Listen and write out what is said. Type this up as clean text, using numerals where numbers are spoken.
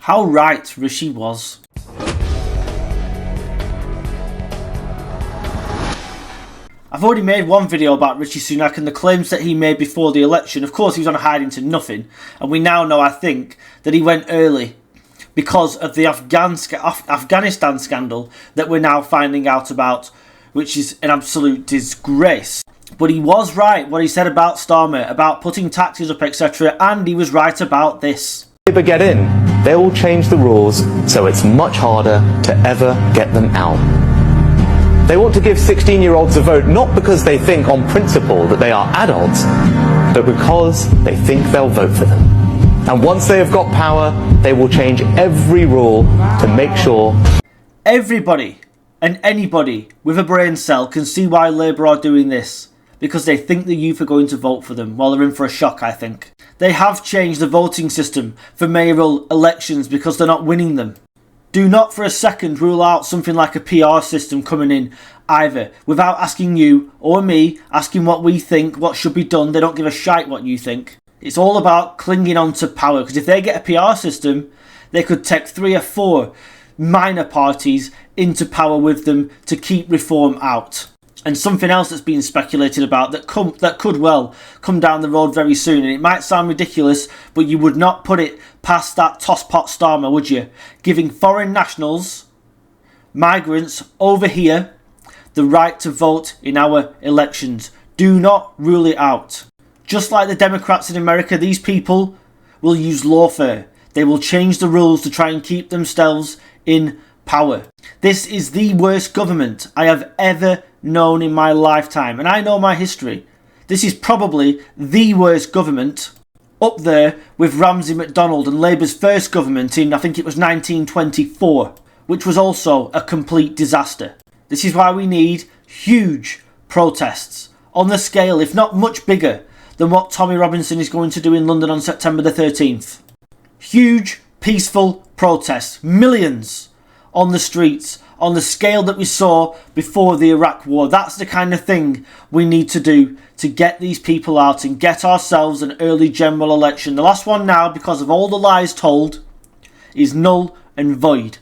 How right Rishi was. I've already made one video about Rishi Sunak and the claims that he made before the election. Of course, he was on hiding to nothing, and we now know, I think, that he went early because of the Afghanistan scandal that we're now finding out about, which is an absolute disgrace. But he was right what he said about Starmer, about putting taxes up, etc., and he was right about this. If they get in, they will change the rules so it's much harder to ever get them out. They want to give 16-year-olds a vote not because they think on principle that they are adults, but because they think they'll vote for them. And once they have got power, they will change every rule to make sure everybody and anybody with a brain cell can see why Labour are doing this, because they think the youth are going to vote for them. Well, they're in for a shock, I think. They have changed the voting system for mayoral elections because they're not winning them. Do not for a second rule out something like a PR system coming in either, without asking you or me, asking what we think, what should be done. They don't give a shite what you think. It's all about clinging on to power, because if they get a PR system, they could take 3 or 4 minor parties into power with them to keep reform out. And something else that's being speculated about that could well come down the road very soon, and it might sound ridiculous, but you would not put it past that tosspot Starmer, would you? Giving foreign nationals, migrants over here, the right to vote in our elections. Do not rule it out. Just like the Democrats in America, these people will use lawfare. They will change the rules to try and keep themselves in power. This is the worst government I have ever known in my lifetime, and I know my history. This is probably the worst government, up there with Ramsay MacDonald and Labour's first government in, I think it was 1924, which was also a complete disaster. This is why we need huge protests on the scale, if not much bigger, than what Tommy Robinson is going to do in London on September the 13th. Huge, peaceful protests, millions on the streets, on the scale that we saw before the Iraq War. That's the kind of thing we need to do to get these people out and get ourselves an early general election. The last one now, because of all the lies told, is null and void.